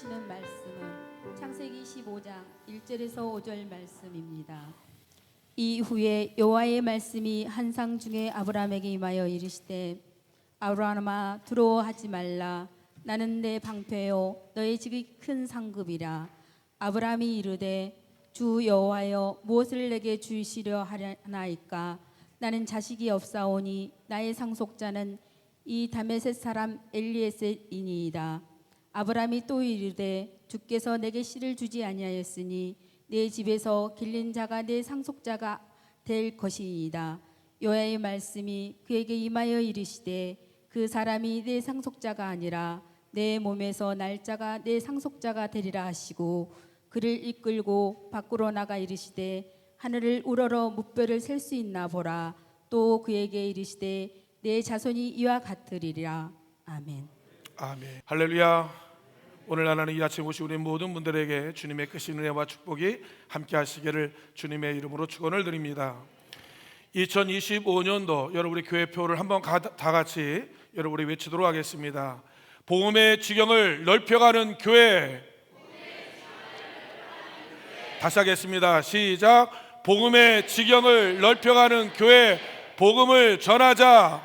주시는 말씀은 창세기 15장 1절에서 5절 말씀입니다. 이후에 여호와의 말씀이 한 상 중에 아브라함에게 임하여 이르시되 아브라함아 두려워하지 말라. 나는 내 방패요 너의 집이 큰 상급이라. 아브라함이 이르되 주 여호와여 무엇을 내게 주시려 하나이까. 나는 자식이 없사오니 나의 상속자는 이 다메섹 사람 엘리에셀이니이다. 아브라함이 또 이르되 주께서 내게 씨를 주지 아니하였으니 내 집에서 길린 자가 내 상속자가 될 것이니이다. 여호와의 말씀이 그에게 임하여 이르시되 그 사람이 내 상속자가 아니라 내 몸에서 날짜가 내 상속자가 되리라 하시고 그를 이끌고 밖으로 나가 이르시되 하늘을 우러러 무뼈를 셀 수 있나 보라. 또 그에게 이르시되 내 자손이 이와 같으리라. 아멘. 아멘. 할렐루야. 오늘 하나님 이 아침 오신 우리 모든 분들에게 주님의 크신 은혜와 축복이 함께 하시기를 주님의 이름으로 축원을 드립니다. 2025년도 여러분 우리 교회표를 한번 다 같이 여러분 우리 외치도록 하겠습니다. 복음의 지경을 넓혀가는 교회. 다시 하겠습니다. 시작. 복음의 지경을 넓혀가는 교회. 복음을 전하자.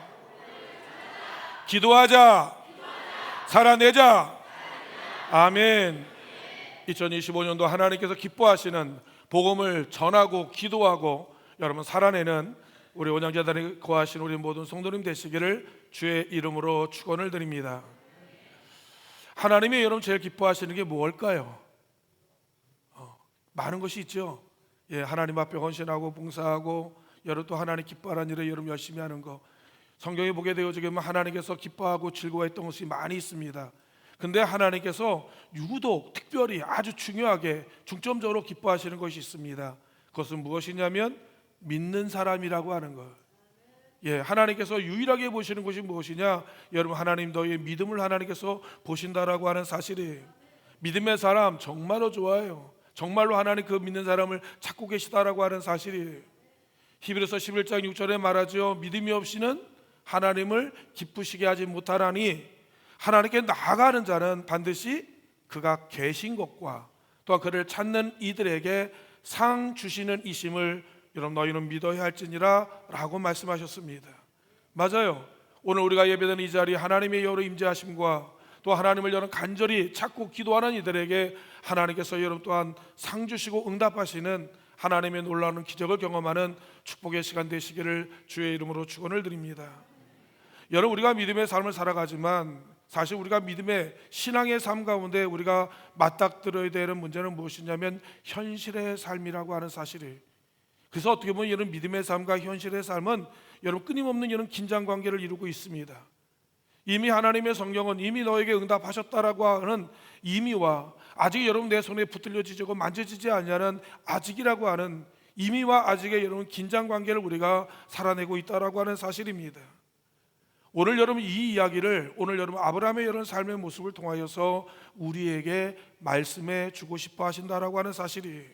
기도하자. 살아내자. 아멘. 2025년도 하나님께서 기뻐하시는 복음을 전하고 기도하고 여러분 살아내는 우리 온양재단에 거하신 우리 모든 성도님 되시기를 주의 이름으로 축원을 드립니다. 하나님이 여러분 제일 기뻐하시는 게 뭘까요? 많은 것이 있죠. 하나님 앞에 헌신하고 봉사하고 여러분 또 하나님 기뻐하는 일을 여러분 열심히 하는 거, 성경에 보게 되어지면 하나님께서 기뻐하고 즐거워했던 것이 많이 있습니다. 근데 하나님께서 유독 특별히 아주 중요하게 중점적으로 기뻐하시는 것이 있습니다. 그것은 무엇이냐면 믿는 사람이라고 하는 것. 하나님께서 유일하게 보시는 것이 무엇이냐? 여러분 하나님 너희의 믿음을 하나님께서 보신다라고 하는 사실이에요. 믿음의 사람 정말로 좋아요. 정말로 하나님 그 믿는 사람을 찾고 계시다라고 하는 사실이에요. 히브리서 11장 6절에 말하죠. 믿음이 없이는 하나님을 기쁘시게 하지 못하나니 하나님께 나아가는 자는 반드시 그가 계신 것과 또한 그를 찾는 이들에게 상 주시는 이심을 여러분 너희는 믿어야 할지니라 라고 말씀하셨습니다. 맞아요. 오늘 우리가 예배드리는 이 자리 하나님의 여러 임재하심과 또 하나님을 여러분 간절히 찾고 기도하는 이들에게 하나님께서 여러분 또한 상 주시고 응답하시는 하나님의 놀라운 기적을 경험하는 축복의 시간 되시기를 주의 이름으로 축원을 드립니다. 여러분 우리가 믿음의 삶을 살아가지만 사실 우리가 믿음의 신앙의 삶 가운데 우리가 맞닥뜨려야 되는 문제는 무엇이냐면 현실의 삶이라고 하는 사실이에요. 그래서 어떻게 보면 이런 믿음의 삶과 현실의 삶은 여러분 끊임없는 이런 긴장관계를 이루고 있습니다. 이미 하나님의 성경은 이미 너에게 응답하셨다라고 하는 이미와 아직 여러분 내 손에 붙들려지고 만져지지 않냐는 아직이라고 하는 이미와 아직의 여러분 긴장관계를 우리가 살아내고 있다라고 하는 사실입니다. 오늘 여러분 이 이야기를 오늘 여러분 아브라함의 이런 삶의 모습을 통하여서 우리에게 말씀해 주고 싶어 하신다라고 하는 사실이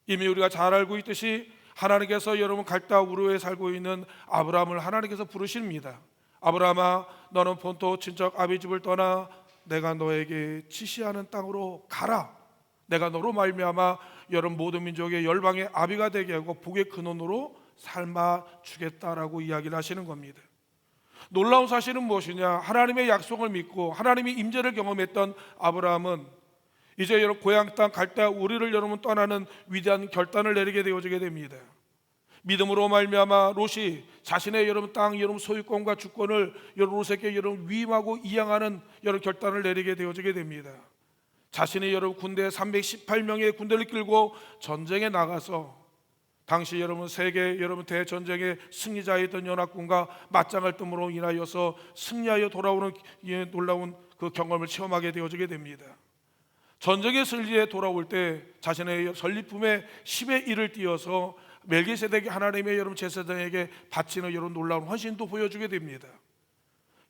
이미 우리가 잘 알고 있듯이 하나님께서 여러분 갈대아 우르에 살고 있는 아브라함을 하나님께서 부르십니다. 아브라함아 너는 본토 친척 아비 집을 떠나 내가 너에게 지시하는 땅으로 가라. 내가 너로 말미암아 여러분 모든 민족의 열방의 아비가 되게 하고 복의 근원으로 삶아 주겠다라고 이야기를 하시는 겁니다. 놀라운 사실은 무엇이냐? 하나님의 약속을 믿고 하나님의 임재를 경험했던 아브라함은 이제 여러분 고향 땅 갈대아 우르를 여러분 떠나는 위대한 결단을 내리게 되어지게 됩니다. 믿음으로 말미암아 롯이 자신의 여러분 땅 여러분 소유권과 주권을 여러분 롯에게 여러분 위임하고 이양하는 여러분 결단을 내리게 되어지게 됩니다. 자신이 여러분 군대 318명의 군대를 끌고 전쟁에 나가서 당시 여러분 세계 여러분 대전쟁의 승리자였던 연합군과 맞짱을 뜸으로 인하여서 승리하여 돌아오는 놀라운 그 경험을 체험하게 되어지게 됩니다. 전쟁의 승리에 돌아올 때 자신의 전리품의 10의 1을 띄어서 멜기세덱이 하나님의 여러분 제사장에게 바치는 여러분 놀라운 헌신도 보여주게 됩니다.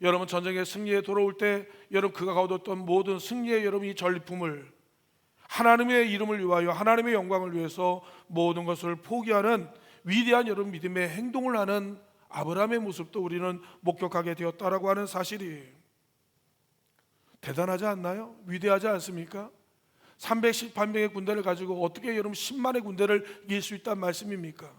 여러분 전쟁의 승리에 돌아올 때 여러분 그가 거뒀던 모든 승리의 여러분 이 전리품을 하나님의 이름을 위하여 하나님의 영광을 위해서 모든 것을 포기하는 위대한 여러분 믿음의 행동을 하는 아브라함의 모습도 우리는 목격하게 되었다라고 하는 사실이에요. 대단하지 않나요? 위대하지 않습니까? 310, 800의 군대를 가지고 어떻게 여러분 10만의 군대를 이길 수 있다는 말씀입니까?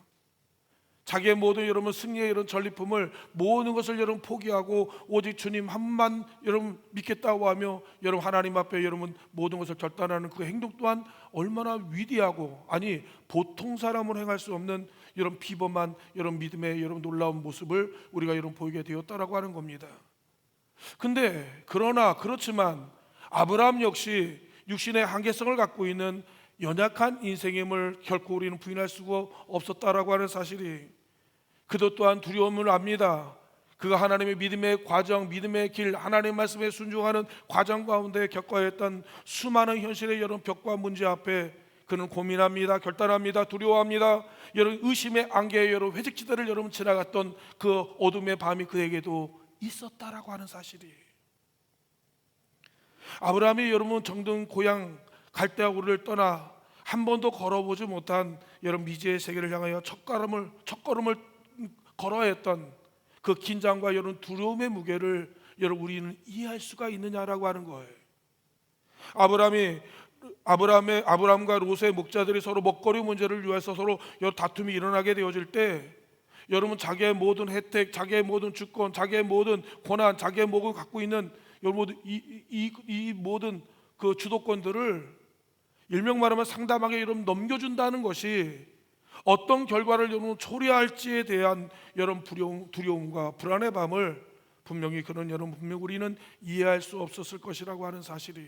자기의 모든 여러분 승리의 이런 전리품을 모든 것을 여러분 포기하고 오직 주님 한 분만 여러분 믿겠다고 하며 여러분 하나님 앞에 여러분 모든 것을 결단하는 그 행동 또한 얼마나 위대하고, 아니 보통 사람으로 행할 수 없는 여러분 비범한 여러분 믿음의 여러분 놀라운 모습을 우리가 여러분 보이게 되었다라고 하는 겁니다. 근데 그렇지만 아브라함 역시 육신의 한계성을 갖고 있는 연약한 인생임을 결코 우리는 부인할 수가 없었다라고 하는 사실이, 그도 또한 두려움을 압니다. 그가 하나님의 믿음의 과정, 믿음의 길, 하나님의 말씀에 순종하는 과정 가운데 겪어야 했던 수많은 현실의 여러분 벽과 문제 앞에 그는 고민합니다. 결단합니다. 두려워합니다. 여러분 의심의 안개에 여러분 회직지대를 여러분 지나갔던 그 어둠의 밤이 그에게도 있었다라고 하는 사실이, 아브라함이 여러분 정든 고향 갈대아우를 떠나 한 번도 걸어보지 못한 여러분 미지의 세계를 향하여 첫걸음을 걸어야 했던 그 긴장과 여러분 두려움의 무게를 여러분 우리는 이해할 수가 있느냐라고 하는 거예요. 아브라함과 롯의 목자들이 서로 먹거리 문제를 위해서 서로 여러 다툼이 일어나게 되어질 때, 여러분 자기의 모든 혜택, 자기의 모든 주권, 자기의 모든 권한, 자기의 모든 갖고 있는 여러분 이 모든 그 주도권들을 일명 말하면 상담하게 여러분 넘겨준다는 것이 어떤 결과를 여러분 초래할지에 대한 여러분 두려움과 불안의 밤을 분명히 우리는 이해할 수 없었을 것이라고 하는 사실이,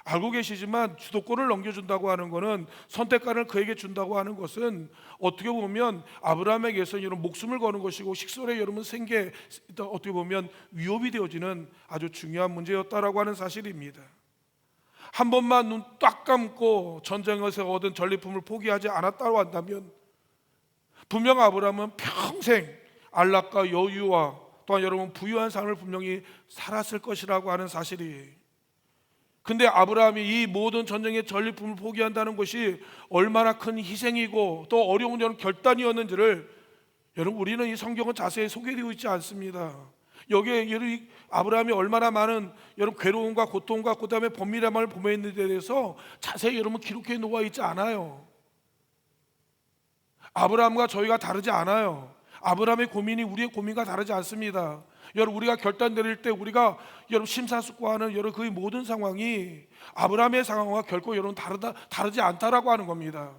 알고 계시지만 주도권을 넘겨준다고 하는 것은, 선택권을 그에게 준다고 하는 것은 어떻게 보면 아브라함에게서 이런 목숨을 거는 것이고 식솔의 여러분 생계, 어떻게 보면 위협이 되어지는 아주 중요한 문제였다라고 하는 사실입니다. 한 번만 눈 딱 감고 전쟁에서 얻은 전리품을 포기하지 않았다고 한다면 분명 아브라함은 평생 안락과 여유와 또한 여러분 부유한 삶을 분명히 살았을 것이라고 하는 사실이, 근데 아브라함이 이 모든 전쟁의 전리품을 포기한다는 것이 얼마나 큰 희생이고 또 어려운 여러분 결단이었는지를 여러분 우리는 이 성경은 자세히 소개되어 있지 않습니다. 여기에 여러분 아브라함이 얼마나 많은 여러분 괴로움과 고통과 그다음에 번민함을 범했는지에 대해서 자세히 여러분 기록해 놓아 있지 않아요. 아브라함과 저희가 다르지 않아요. 아브라함의 고민이 우리의 고민과 다르지 않습니다. 여러분 우리가 결단 내릴 때 우리가 여러분 심사숙고하는 여러분 그 모든 상황이 아브라함의 상황과 결코 여러분 다르지 않다라고 하는 겁니다.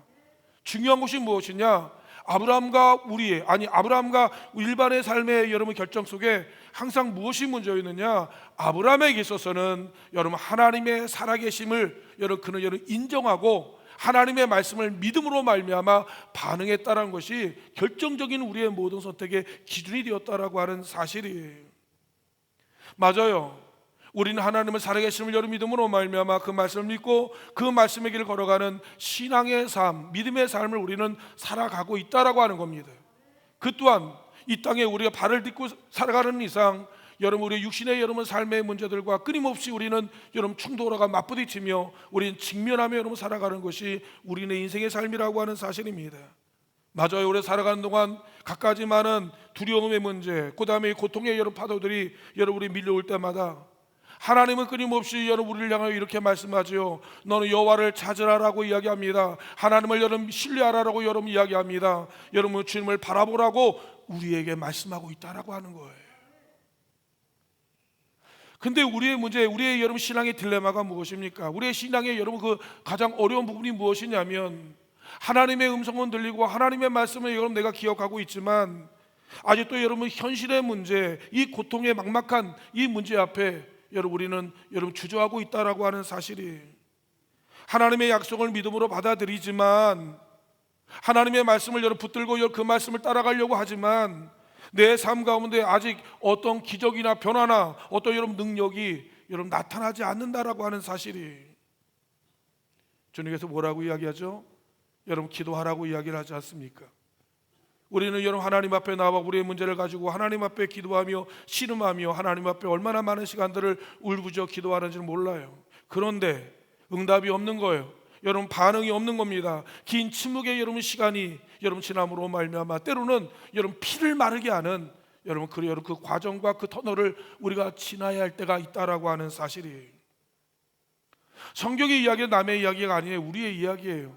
중요한 것이 무엇이냐? 아브라함과 일반의 삶의 여러분 결정 속에 항상 무엇이 문제였느냐? 아브라함에게 있어서는 여러분 하나님의 살아계심을 그는 인정하고 하나님의 말씀을 믿음으로 말미암아 반응했다는 것이 결정적인 우리의 모든 선택의 기준이 되었다라고 하는 사실이에요. 맞아요. 우리는 하나님을 살아계심을 여러 믿음으로 말미암아 그 말씀을 믿고 그 말씀의 길을 걸어가는 신앙의 삶, 믿음의 삶을 우리는 살아가고 있다라고 하는 겁니다. 그 또한 이 땅에 우리가 발을 딛고 살아가는 이상 여러분 우리 육신의 여러분 삶의 문제들과 끊임없이 우리는 여러분 충돌하고 맞부딪히며 우리는 직면하며 여러분 살아가는 것이 우리의 인생의 삶이라고 하는 사실입니다. 맞아요. 우리 살아가는 동안 갖가지 많은 두려움의 문제, 그 다음에 고통의 여러 파도들이 여러분 우리 밀려올 때마다 하나님은 끊임없이 여러분 우리를 향하여 이렇게 말씀하지요. 너는 여호와를 찾으라라고 이야기합니다. 하나님을 여러분 신뢰하라라고 여러분 이야기합니다. 여러분 주님을 바라보라고 우리에게 말씀하고 있다라고 하는 거예요. 근데 우리의 문제, 우리의 여러분 신앙의 딜레마가 무엇입니까? 우리의 신앙의 여러분 그 가장 어려운 부분이 무엇이냐면 하나님의 음성은 들리고 하나님의 말씀을 여러분 내가 기억하고 있지만 아직도 여러분 현실의 문제, 이 고통의 막막한 이 문제 앞에 여러분 우리는 여러분 주저하고 있다라고 하는 사실이, 하나님의 약속을 믿음으로 받아들이지만 하나님의 말씀을 여러분 붙들고 그 말씀을 따라가려고 하지만 내 삶 가운데 아직 어떤 기적이나 변화나 어떤 여러분 능력이 여러분 나타나지 않는다라고 하는 사실이, 주님께서 뭐라고 이야기하죠? 여러분 기도하라고 이야기를 하지 않습니까? 우리는 여러분 하나님 앞에 나와 우리의 문제를 가지고 하나님 앞에 기도하며 씨름하며 하나님 앞에 얼마나 많은 시간들을 울부짖어 기도하는지는 몰라요. 그런데 응답이 없는 거예요. 여러분 반응이 없는 겁니다. 긴 침묵의 여러분 시간이 여러분 지남으로 말미암아 때로는 여러분 피를 마르게 하는 여러분 그 과정과 그 터널을 우리가 지나야 할 때가 있다라고 하는 사실이에요. 성경의 이야기는 남의 이야기가 아니에요. 우리의 이야기예요.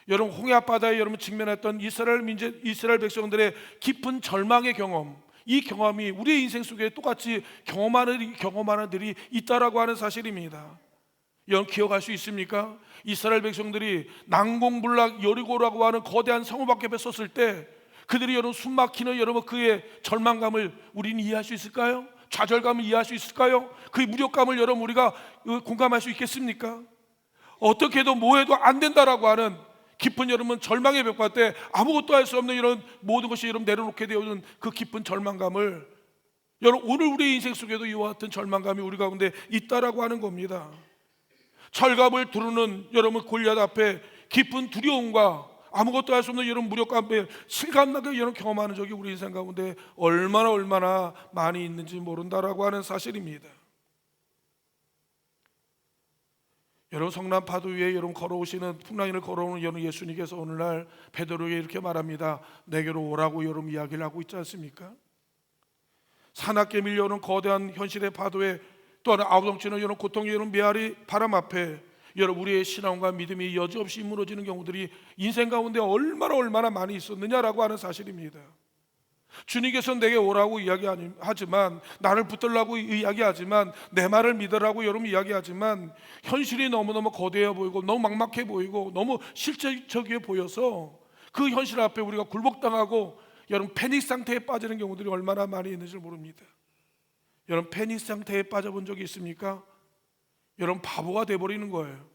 여러분 홍해 앞바다에 여러분 직면했던 이스라엘 백성들의 깊은 절망의 경험, 이 경험이 우리의 인생 속에 똑같이 경험하는 들이 있다라고 하는 사실입니다. 여러분 기억할 수 있습니까? 이스라엘 백성들이 난공불락 여리고라고 하는 거대한 성읍 앞에 섰을 때 그들이 여러분 숨막히는 여러분 그의 절망감을 우리는 이해할 수 있을까요? 좌절감을 이해할 수 있을까요? 그의 무력감을 여러분 우리가 공감할 수 있겠습니까? 어떻게 해도 뭐해도 안 된다라고 하는 깊은 여러분 절망의 벽화 때 아무것도 할 수 없는 이런 모든 것이 여러분 내려놓게 되어진 그 깊은 절망감을 여러분 오늘 우리의 인생 속에도 이와 같은 절망감이 우리 가운데 있다라고 하는 겁니다. 철갑을 두르는 여러분 골리앗 앞에 깊은 두려움과 아무것도 할 수 없는 여러분 무력감에 실감나게 여러분 경험하는 적이 우리 인생 가운데 얼마나 많이 있는지 모른다라고 하는 사실입니다. 여러분 성남 파도 위에 여러분 걸어오시는 풍랑인을 걸어오는 여러분 예수님께서 오늘날 베드로에게 이렇게 말합니다. 내게로 오라고 여러분 이야기를 하고 있지 않습니까? 사납게 밀려오는 거대한 현실의 파도에 또한 아우성치는 여러분 고통의 여러분 메아리 바람 앞에 여러분 우리의 신앙과 믿음이 여지없이 무너지는 경우들이 인생 가운데 얼마나 많이 있었느냐라고 하는 사실입니다. 주님께서 내게 오라고 이야기하지만 나를 붙들라고 이야기하지만 내 말을 믿으라고 여러분 이야기하지만 현실이 너무너무 거대해 보이고 너무 막막해 보이고 너무 실제적이어 보여서 그 현실 앞에 우리가 굴복당하고 여러분 패닉 상태에 빠지는 경우들이 얼마나 많이 있는지 모릅니다. 여러분 패닉 상태에 빠져본 적이 있습니까? 여러분 바보가 돼버리는 거예요.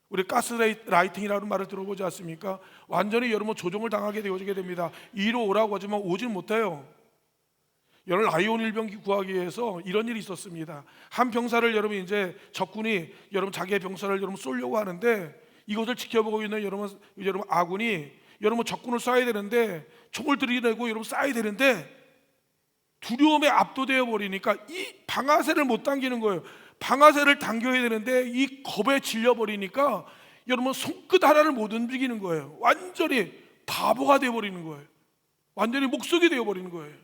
우리 가스라이팅이라는 말을 들어보지 않습니까? 완전히 여러분 조종을 당하게 되어지게 됩니다. 이리로 오라고 하지만 오질 못해요. 여러분 라이온 일병기 구하기 위해서 이런 일이 있었습니다. 한 병사를 여러분 이제 적군이 여러분 자기의 병사를 여러분 쏘려고 하는데 이것을 지켜보고 있는 여러분 아군이 여러분 적군을 쏴야 되는데 총을 들이대고 여러분 쏴야 되는데 두려움에 압도되어 버리니까 이 방아쇠를 못 당기는 거예요. 방아쇠를 당겨야 되는데 이 겁에 질려버리니까 여러분 손끝 하나를 못 움직이는 거예요. 완전히 바보가 되어버리는 거예요. 완전히 목석이 되어버리는 거예요.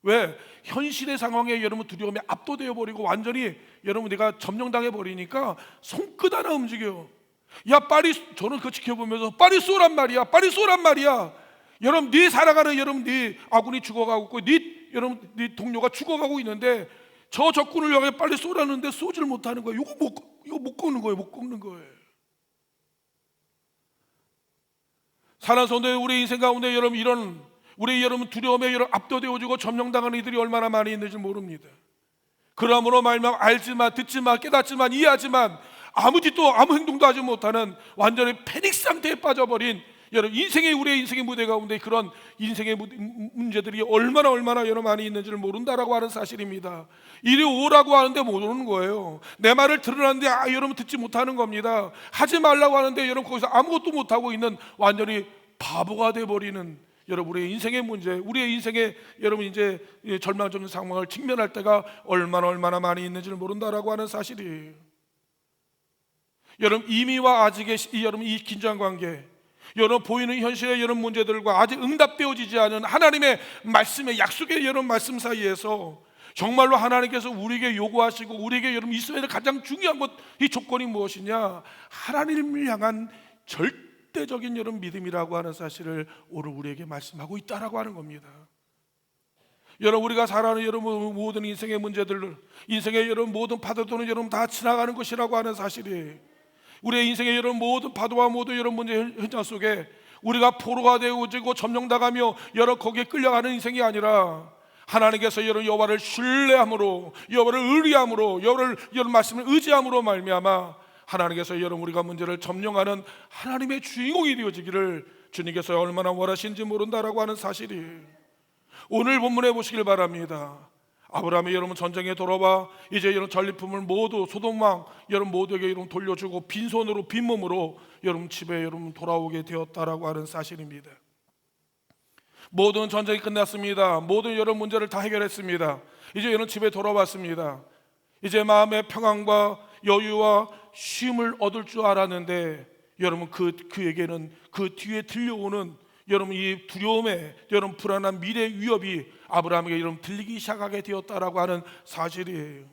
왜? 현실의 상황에 여러분 두려움에 압도되어 버리고 완전히 여러분 내가 점령당해 버리니까 손끝 하나 움직여요. 야 빨리, 저는 그거 지켜보면서 빨리 쏘란 말이야, 빨리 쏘란 말이야. 여러분 네 살아가는 여러분 네 아군이 죽어가고 있고 네 동료가 죽어가고 있는데 저 적군을 향해 빨리 쏘라는데 쏘질 못하는 거예요. 이거 못 꺾는 거예요. 못 꺾는 거예요. 살아서 우리 인생 가운데 여러분 이런 우리 여러분 두려움에 여러분 압도되어지고 점령당하는 이들이 얼마나 많이 있는지 모릅니다. 그러므로 말면 알지만 듣지만 깨닫지만 이해하지만 아무 짓도 아무 행동도 하지 못하는 완전히 패닉 상태에 빠져버린 여러분 우리의 인생의 무대 가운데 그런 인생의 문제들이 얼마나 여러분 많이 있는지를 모른다라고 하는 사실입니다. 이리 오라고 하는데 못 오는 거예요. 내 말을 들으라는데 여러분 듣지 못하는 겁니다. 하지 말라고 하는데 여러분 거기서 아무것도 못하고 있는 완전히 바보가 돼버리는 여러분 우리의 인생의 문제, 우리의 인생의 여러분 이제 절망적인 상황을 직면할 때가 얼마나 많이 있는지를 모른다라고 하는 사실이에요. 여러분 이미와 아직의 여러분 이 긴장 관계, 여러분 보이는 현실의 여러분 문제들과 아직 응답되어지지 않은 하나님의 말씀의 약속의 여러분 말씀 사이에서 정말로 하나님께서 우리에게 요구하시고 우리에게 여러분 있어야 될 가장 중요한 이 조건이 무엇이냐? 하나님을 향한 절대적인 여러분 믿음이라고 하는 사실을 오늘 우리에게 말씀하고 있다라고 하는 겁니다. 여러분 우리가 살아가는 여러분 모든 인생의 문제들, 인생의 여러분 모든 파도들은 여러분 다 지나가는 것이라고 하는 사실이에요. 우리의 인생의 여러분 모든 파도와 모든 여러분 문제 현장 속에 우리가 포로가 되어지고 점령당하며 여러 거기에 끌려가는 인생이 아니라 하나님께서 여러분 여호와를 신뢰함으로, 여호와를 의리함으로, 여러분 말씀을 의지함으로 말미암아 하나님께서 여러분 우리가 문제를 점령하는 하나님의 주인공이 되어지기를 주님께서 얼마나 원하시는지 모른다라고 하는 사실이 오늘 본문에 보시길 바랍니다. 아브라함이 여러분 전쟁에 돌아와 이제 이런 전리품을 모두 소돔왕 여러분 모두에게 여러분 돌려주고 빈손으로 빈몸으로 여러분 집에 여러분 돌아오게 되었다라고 하는 사실입니다. 모든 전쟁이 끝났습니다. 모든 여러분 문제를 다 해결했습니다. 이제 여러분 집에 돌아왔습니다. 이제 마음의 평안과 여유와 쉼을 얻을 줄 알았는데 여러분 그에게는 그 뒤에 들려오는 여러분 이 두려움에 여러분 불안한 미래 위협이 아브라함에게 여러분 들리기 시작하게 되었다라고 하는 사실이에요.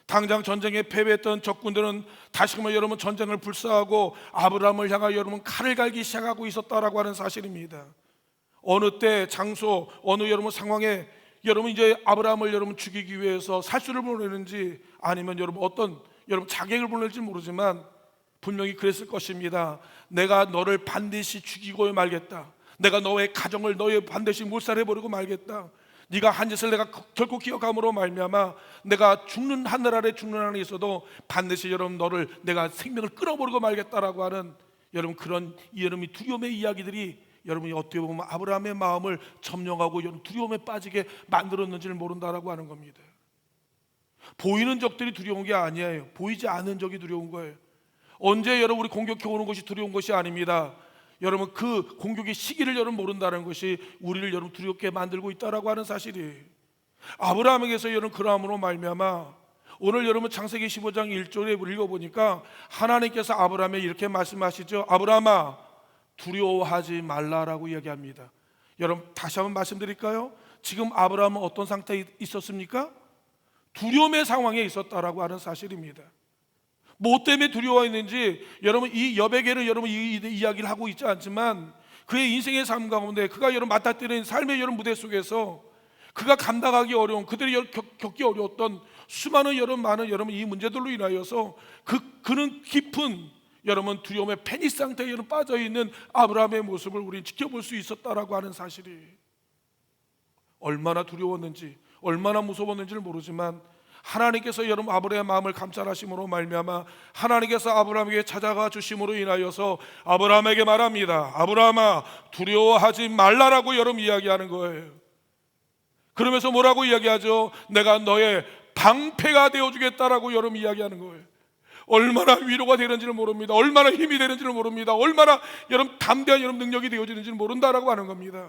당장 전쟁에 패배했던 적군들은 다시금 여러분 전쟁을 불사하고 아브라함을 향하여 여러분 칼을 갈기 시작하고 있었다라고 하는 사실입니다. 어느 때 장소 어느 여러분 상황에 여러분 이제 아브라함을 여러분 죽이기 위해서 살수를 보내는지 아니면 여러분 어떤 여러분 자객을 보낼지 모르지만 분명히 그랬을 것입니다. 내가 너를 반드시 죽이고 말겠다. 내가 너의 가정을 너의 반드시 몰살해버리고 말겠다. 네가 한 짓을 내가 결코 기억함으로 말미암아 내가 죽는 하늘 아래 죽는 안에 있어도 반드시 여러분 너를 내가 생명을 끊어버리고 말겠다라고 하는 여러분 그런 여러분이 두려움의 이야기들이 여러분이 어떻게 보면 아브라함의 마음을 점령하고 여러분 두려움에 빠지게 만들었는지를 모른다라고 하는 겁니다. 보이는 적들이 두려운 게 아니에요. 보이지 않는 적이 두려운 거예요. 언제 여러분 우리 공격해 오는 것이 두려운 것이 아닙니다. 여러분 그 공격의 시기를 여러분 모른다는 것이 우리를 여러분 두렵게 만들고 있다라고 하는 사실이에요. 아브라함에게서 여러분 그러함으로 말미암아 오늘 여러분 창세기 15장 1절에 읽어보니까 하나님께서 아브라함에 이렇게 말씀하시죠. 아브라함아 두려워하지 말라라고 이야기합니다. 여러분 다시 한번 말씀드릴까요? 지금 아브라함은 어떤 상태에 있었습니까? 두려움의 상황에 있었다라고 하는 사실입니다. 뭐 때문에 두려워했는지 여러분 이 여백에는 여러분 이 이야기를 하고 있지 않지만 그의 인생의 삶 가운데 그가 여러분 맞닥뜨린 삶의 여러분 무대 속에서 그가 감당하기 어려운 그들이 겪기 어려웠던 수많은 여러분 많은 여러분 이 문제들로 인하여서 그는 깊은 여러분 두려움의 패닉 상태에 여러분 빠져 있는 아브라함의 모습을 우리는 지켜볼 수 있었다라고 하는 사실이 얼마나 두려웠는지 얼마나 무서웠는지를 모르지만 하나님께서 여러분 아브라함의 마음을 감찰하심으로 말미암아 하나님께서 아브라함에게 찾아가 주심으로 인하여서 아브라함에게 말합니다. 아브라함아 두려워하지 말라라고 여러분 이야기하는 거예요. 그러면서 뭐라고 이야기하죠? 내가 너의 방패가 되어주겠다라고 여러분 이야기하는 거예요. 얼마나 위로가 되는지를 모릅니다. 얼마나 힘이 되는지를 모릅니다. 얼마나 여러분 담대한 여러분 능력이 되어지는지를 모른다라고 하는 겁니다.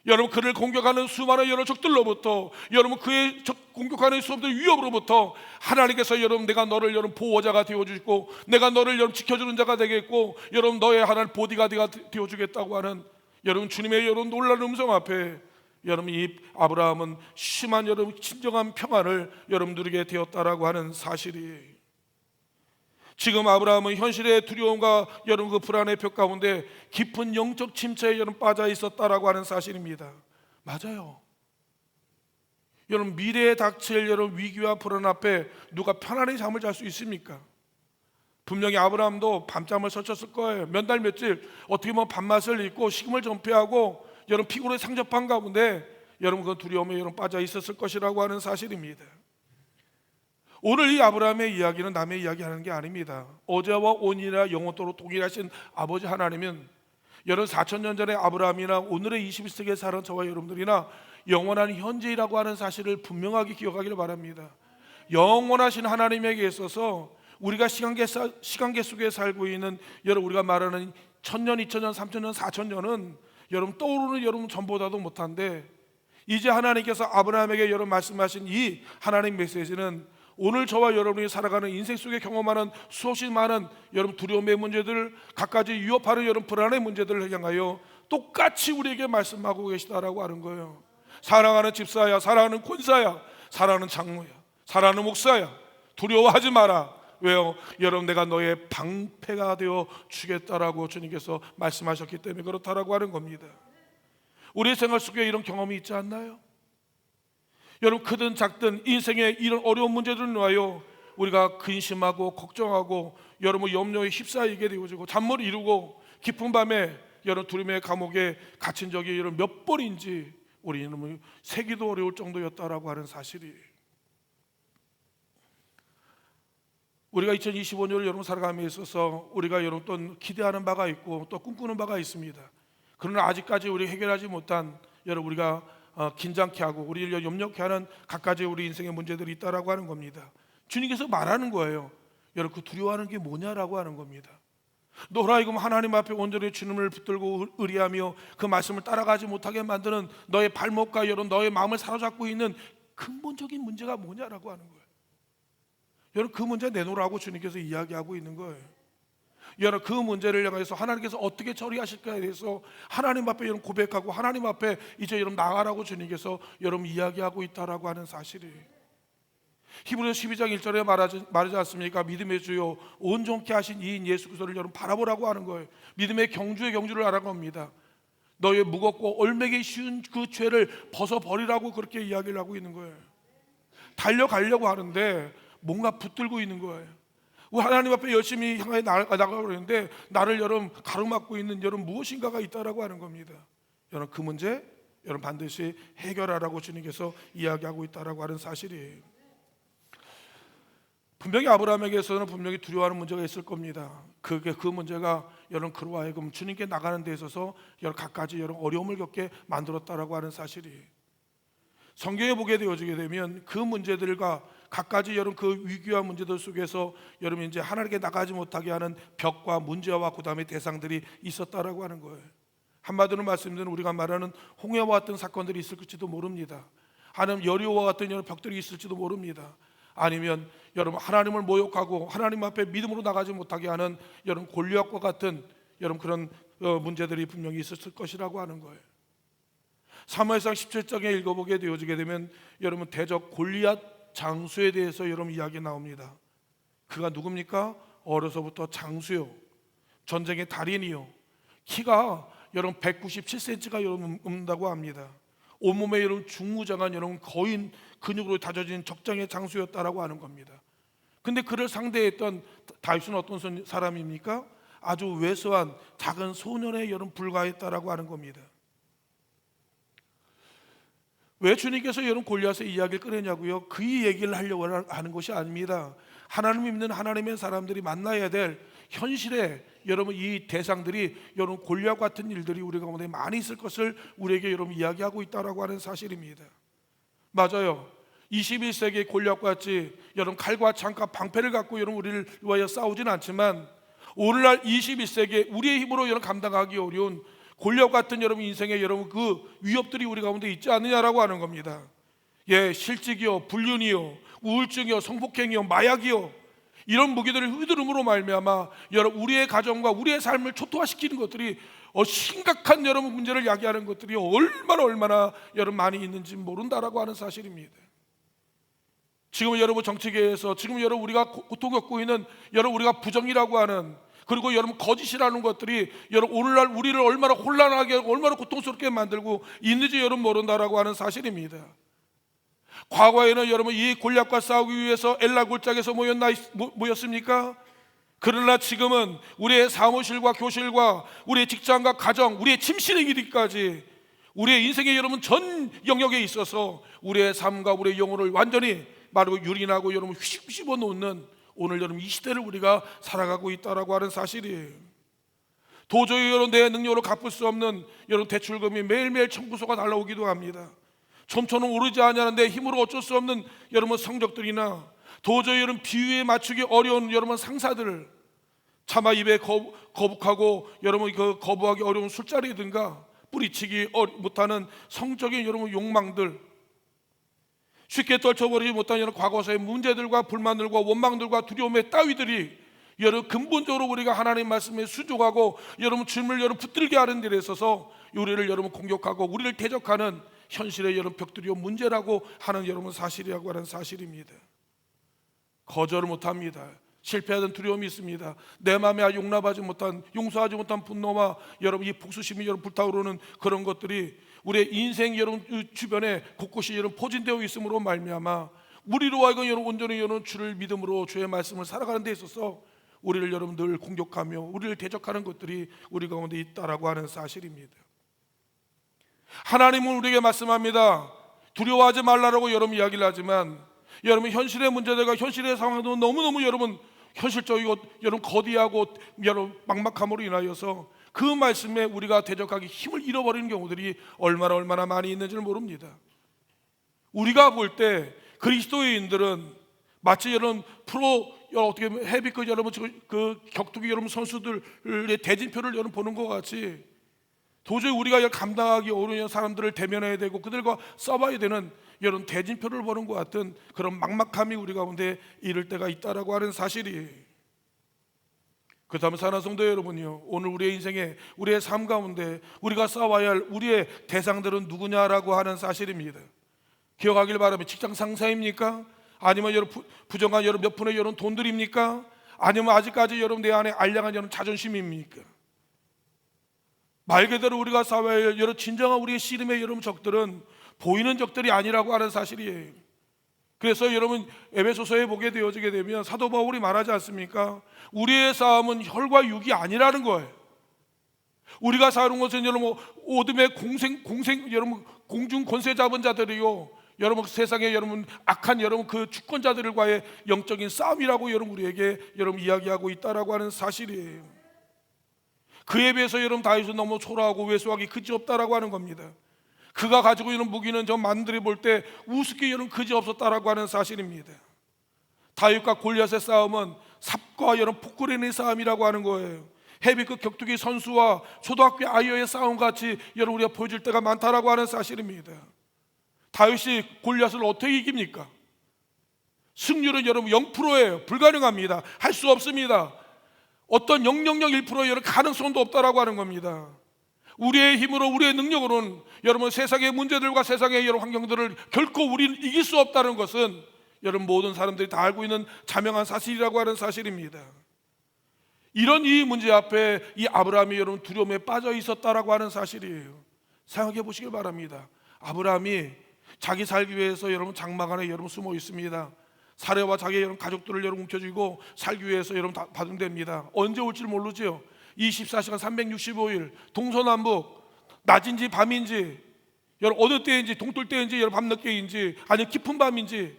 여러분 그를 공격하는 수많은 여러 적들로부터 여러분 그의 공격하는 수없는 위협으로부터 하나님께서 여러분 내가 너를 여러분 보호자가 되어주고 내가 너를 여러분 지켜주는 자가 되겠고 여러분 너의 하나님 보디가드가 되어주겠다고 하는 여러분 주님의 여러분 놀라운 음성 앞에 여러분 이 아브라함은 심한 여러분 진정한 평안을 여러분 누리게 되었다라고 하는 사실이에요. 지금 아브라함은 현실의 두려움과 여러분 그 불안의 벽 가운데 깊은 영적 침체에 여러분 빠져 있었다라고 하는 사실입니다. 맞아요. 여러분 미래에 닥칠 여러분 위기와 불안 앞에 누가 편안히 잠을 잘 수 있습니까? 분명히 아브라함도 밤잠을 설쳤을 거예요. 몇 달 며칠 어떻게 보면 밥맛을 잊고 식음을 전폐하고 여러분 피곤의 상접한 가운데 여러분 그 두려움에 여러분 빠져 있었을 것이라고 하는 사실입니다. 오늘 이 아브라함의 이야기는 남의 이야기하는 게 아닙니다. 어제와 오늘이나 영원토록 동일하신 아버지 하나님은 여러분 4,000년 전에 아브라함이나 오늘의 21세기에 사는 저와 여러분들이나 영원한 현재이라고 하는 사실을 분명하게 기억하기를 바랍니다. 영원하신 하나님에게 있어서 우리가 시간계 속에 살고 있는 여러분 우리가 말하는 1,000년, 2,000년, 3,000년, 4,000년은 여러분 떠오르는 여러분 전보다도 못한데 이제 하나님께서 아브라함에게 여러분 말씀하신 이 하나님 메시지는 오늘 저와 여러분이 살아가는 인생 속에 경험하는 수없이 많은 여러분 두려움의 문제들 갖가지 위협하는 여러분 불안의 문제들을 향하여 똑같이 우리에게 말씀하고 계시다라고 하는 거예요. 사랑하는 집사야, 사랑하는 권사야, 사랑하는 장로야, 사랑하는 목사야, 두려워하지 마라. 왜요? 여러분 내가 너의 방패가 되어 주겠다라고 주님께서 말씀하셨기 때문에 그렇다라고 하는 겁니다. 우리의 생활 속에 이런 경험이 있지 않나요? 여러분 크든 작든 인생의 이런 어려운 문제들을 위하여 우리가 근심하고 걱정하고 여러분 염려에 휩싸이게 되어지고 잠을 이루고 깊은 밤에 여러분 두려움의 감옥에 갇힌 적이 여러분 몇 번인지 우리는 세기도 어려울 정도였다라고 하는 사실이에요. 우리가 2025년을 여러분 살아감에 있어서 우리가 여러분 또 기대하는 바가 있고 또 꿈꾸는 바가 있습니다. 그러나 아직까지 우리 해결하지 못한 여러분 우리가 긴장케 하고 우리를 염려케 하는 각가지 우리 인생의 문제들이 있다라고 하는 겁니다. 주님께서 말하는 거예요. 여러분 그 두려워하는 게 뭐냐라고 하는 겁니다. 너로 하여금 하나님 앞에 온전히 주님을 붙들고 의리하며 그 말씀을 따라가지 못하게 만드는 너의 발목과 여러분 너의 마음을 사로잡고 있는 근본적인 문제가 뭐냐라고 하는 거예요. 여러분 그 문제 내놓으라고 주님께서 이야기하고 있는 거예요. 여러분 그 문제를 향해서 하나님께서 어떻게 처리하실까에 대해서 하나님 앞에 여러분 고백하고 하나님 앞에 이제 여러분 나가라고 주님께서 여러분 이야기하고 있다라고 하는 사실이에요. 히브리서 12장 1절에 말하지 않습니까? 믿음의 주요 온전케 하신 이인 예수 그리스도를 여러분 바라보라고 하는 거예요. 믿음의 경주의 경주를 하라고 합니다. 너의 무겁고 얼매기 쉬운 그 죄를 벗어버리라고 그렇게 이야기를 하고 있는 거예요. 달려가려고 하는데 뭔가 붙들고 있는 거예요. 하나님 앞에 열심히 향해 나가고 그러는데 나를 여러분 가로막고 있는 여러분 무엇인가가 있다라고 하는 겁니다. 여러분 그 문제 여러분 반드시 해결하라고 주님께서 이야기하고 있다라고 하는 사실이에요. 분명히 아브라함에게서는 분명히 두려워하는 문제가 있을 겁니다. 그 문제가 여러분 그로 하여금 주님께 나가는 데 있어서 여러 갖가지 여러 어려움을 겪게 만들었다라고 하는 사실이에요. 성경에 보게 되어지게 되면 그 문제들과 갖가지 여러분 그 위기와 문제들 속에서 여러분 이제 하나님께 나가지 못하게 하는 벽과 문제와 그다음에 대상들이 있었다라고 하는 거예요. 한마디로 말씀드리면 우리가 말하는 홍해와 같은 사건들이 있을지도 모릅니다. 아니면 여리고와 같은 여러 벽들이 있을지도 모릅니다. 아니면 여러분 하나님을 모욕하고 하나님 앞에 믿음으로 나가지 못하게 하는 여러분 골리앗과 같은 여러분 그런 문제들이 분명히 있었을 것이라고 하는 거예요. 사무엘상 17장에 읽어보게 되어지게 되면 여러분 대적 골리앗 장수에 대해서 여러분 이야기 나옵니다. 그가 누굽니까? 어려서부터 장수요, 전쟁의 달인이요, 키가 여러분 197cm가 여러분 넘는다고 합니다. 온몸에 여러분 중무장한 여러분 거인 근육으로 다져진 적장의 장수였다라고 하는 겁니다. 근데 그를 상대했던 다윗은 어떤 사람입니까? 아주 왜소한 작은 소년에 여러분 불과했다라고 하는 겁니다. 왜 주님께서 여러분 골리앗의 이야기를 꺼내냐고요? 그 얘기를 하려고 하는 것이 아닙니다. 하나님 믿는 하나님의 사람들이 만나야 될 현실에 여러분 이 대상들이 여러분 골리앗 같은 일들이 우리 가운데 많이 있을 것을 우리에게 여러분 이야기하고 있다라고 하는 사실입니다. 맞아요. 21세기의 골리앗같이 여러분 칼과 창과 방패를 갖고 여러분 우리를 위하여 싸우진 않지만 오늘날 21세기에 우리의 힘으로 여러분 감당하기 어려운 골리앗 같은 여러분 인생에 여러분 그 위협들이 우리 가운데 있지 않느냐라고 하는 겁니다. 예, 실직이요, 불륜이요, 우울증이요, 성폭행이요, 마약이요, 이런 무기들을 휘두름으로 말미암아 여러분 우리의 가정과 우리의 삶을 초토화시키는 것들이 심각한 여러분 문제를 야기하는 것들이 얼마나 여러분 많이 있는지 모른다라고 하는 사실입니다. 지금 여러분 정치계에서 지금 여러분 우리가 고통 겪고 있는 여러분 우리가 부정이라고 하는 그리고 여러분 거짓이라는 것들이 여러분 오늘날 우리를 얼마나 혼란하게 얼마나 고통스럽게 만들고 있는지 여러분 모른다라고 하는 사실입니다. 과거에는 여러분 이 골리앗과 싸우기 위해서 엘라 골짜기에서 모였습니까? 그러나 지금은 우리의 사무실과 교실과 우리의 직장과 가정, 우리의 침실의 길이까지 우리의 인생의 여러분 전 영역에 있어서 우리의 삶과 우리의 영혼을 완전히 바로 유린하고 여러분 휘집어 놓는 오늘 여러분 이 시대를 우리가 살아가고 있다라고 하는 사실이에요. 도저히 여러분 내 능력으로 갚을 수 없는 여러분 대출금이 매일매일 청구서가 날라오기도 합니다. 점처럼 오르지 않냐는데 힘으로 어쩔 수 없는 여러분 성적들이나 도저히 여러분 비유에 맞추기 어려운 여러분 상사들을 차마 입에 거북하고 여러분 그 거부하기 어려운 술자리든가 뿌리치기 못하는 성적인 여러분 욕망들, 쉽게 떨쳐버리지 못한 여러분 과거사의 문제들과 불만들과 원망들과 두려움의 따위들이 여러분 근본적으로 우리가 하나님 말씀에 순종하고 여러분 주님을 여러분 붙들게 하는 일에 있어서 우리를 여러분 공격하고 우리를 대적하는 현실의 여러분 벽들이 문제라고 하는 여러분 사실이라고 하는 사실입니다. 거절을 못합니다. 실패하던 두려움이 있습니다. 내 마음에 용납하지 못한 용서하지 못한 분노와 여러분 이 복수심이 여러분 불타오르는 그런 것들이 우리의 인생 여러분 주변에 곳곳이 여러분 포진되어 있음으로 말미암아 우리로 하여금 여러분 온전히 여러분 주를 믿음으로 주의 말씀을 살아가는 데 있어서 우리를 여러분 늘 공격하며 우리를 대적하는 것들이 우리 가운데 있다라고 하는 사실입니다. 하나님은 우리에게 말씀합니다. 두려워하지 말라라고 여러분 이야기를 하지만 여러분 현실의 문제들과 현실의 상황도 너무너무 여러분 현실적이고 여러분 거대하고 여러분 막막함으로 인하여서 그 말씀에 우리가 대적하기 힘을 잃어버리는 경우들이 얼마나 많이 있는지를 모릅니다. 우리가 볼 때 그리스도인들은 마치 여러분 프로 어떻게 헤비급 여러분 그 격투기 여러분 선수들의 대진표를 여러분 보는 것 같이 도저히 우리가 감당하기 어려운 사람들을 대면해야 되고 그들과 싸워야 되는 여러분 대진표를 보는 것 같은 그런 막막함이 우리 가운데 이를 때가 있다라고 하는 사실이 그렇다면 사랑하는 성도 여러분요, 오늘 우리의 인생에, 우리의 삶 가운데 우리가 싸워야 할 우리의 대상들은 누구냐라고 하는 사실입니다. 기억하길 바라면 직장 상사입니까? 아니면 여러분 부정한 여러분 몇 푼의 여러분 돈들입니까? 아니면 아직까지 여러분 내 안에 알량한 여러분 자존심입니까? 말 그대로 우리가 싸워야 할 여러분 진정한 우리의 씨름의 여러분 적들은 보이는 적들이 아니라고 하는 사실이에요. 그래서 여러분 에베소서에 보게 되어지게 되면 사도 바울이 말하지 않습니까? 우리의 싸움은 혈과 육이 아니라는 거예요. 우리가 싸우는 것은 여러분 어둠의 여러분 공중 권세 잡은 자들이요, 여러분 세상에 여러분 악한 여러분 그 주권자들과의 영적인 싸움이라고 여러분 우리에게 여러분 이야기하고 있다라고 하는 사실이에요. 그에 비해서 여러분 다윗은 너무 초라하고 왜소하기 그지없다라고 하는 겁니다. 그가 가지고 있는 무기는 저 만들이 볼 때 우습게 여러분 그지없었다라고 하는 사실입니다. 다윗과 골리앗의 싸움은 삽과 여러분 폭구레의 싸움이라고 하는 거예요. 헤비급 격투기 선수와 초등학교 아이의 싸움 같이 여러분 우리가 보여줄 때가 많다라고 하는 사실입니다. 다윗이 골리앗을 어떻게 이깁니까? 승률은 여러분 0%예요. 불가능합니다. 할 수 없습니다. 어떤 0.001% 여러분 가능성도 없다라고 하는 겁니다. 우리의 힘으로 우리의 능력으로는 여러분 세상의 문제들과 세상의 여러 환경들을 결코 우리는 이길 수 없다는 것은 여러분 모든 사람들이 다 알고 있는 자명한 사실이라고 하는 사실입니다. 이런 이 문제 앞에 이 아브라함이 여러분 두려움에 빠져 있었다라고 하는 사실이에요. 생각해 보시길 바랍니다. 아브라함이 자기 살기 위해서 여러분 장막 안에 여러분 숨어 있습니다. 사례와 자기 여러분 가족들을 여러분 움켜쥐고 살기 위해서 여러분 바둥댑니다. 언제 올지 모르죠. 24시간 365일 동서남북 낮인지 밤인지 여러분 어느 때인지 동떨 때인지 여러분 밤늦게인지 아니면 깊은 밤인지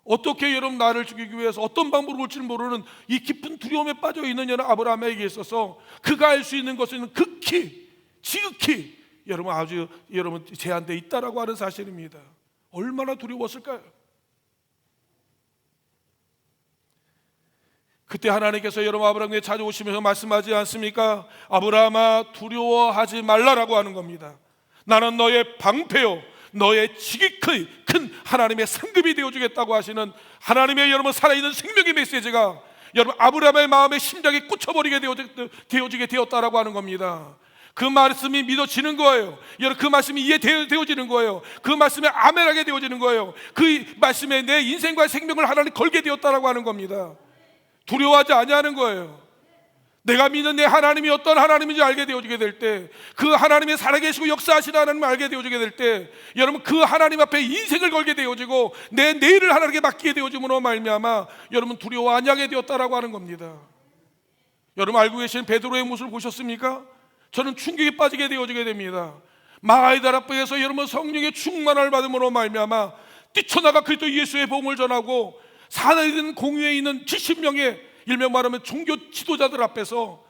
어떻게 여러분 나를 죽이기 위해서 어떤 방법으로 올지 모르는 이 깊은 두려움에 빠져 있는 여러분 아브라함에게 있어서 그가 할 수 있는 것은 극히 지극히 여러분 아주 여러분 제한되어 있다라고 하는 사실입니다. 얼마나 두려웠을까요? 그때 하나님께서 여러분 아브라함에게 찾아오시면서 말씀하지 않습니까? 아브라함아 두려워하지 말라라고 하는 겁니다. 나는 너의 방패요 너의 지극히 큰 하나님의 상급이 되어주겠다고 하시는 하나님의 여러분 살아있는 생명의 메시지가 여러분 아브라함의 마음에 심장에 꽂혀버리게 되어지게 되었다라고 하는 겁니다. 그 말씀이 믿어지는 거예요. 여러분 그 말씀이 이해되어지는 거예요. 그 말씀에 아멘하게 되어지는 거예요. 그 말씀에 내 인생과 생명을 하나님 걸게 되었다라고 하는 겁니다. 두려워하지 아니하는 거예요. 내가 믿는 내 하나님이 어떤 하나님인지 알게 되어지게 될 때, 그 하나님의 살아계시고 역사하시는 하나님을 알게 되어지게 될 때, 여러분 그 하나님 앞에 인생을 걸게 되어지고 내 내일을 하나님께 맡기게 되어짐으로 말미암아 여러분 두려워 아니하게 되었다라고 하는 겁니다. 여러분 알고 계신 베드로의 모습을 보셨습니까? 저는 충격에 빠지게 되어지게 됩니다. 마가이다 앞에서 여러분 성령의 충만을 받음으로 말미암아 뛰쳐나가 그리스도 예수의 복음을 전하고 사내든 공유에 있는 70명의 일명 말하면 종교 지도자들 앞에서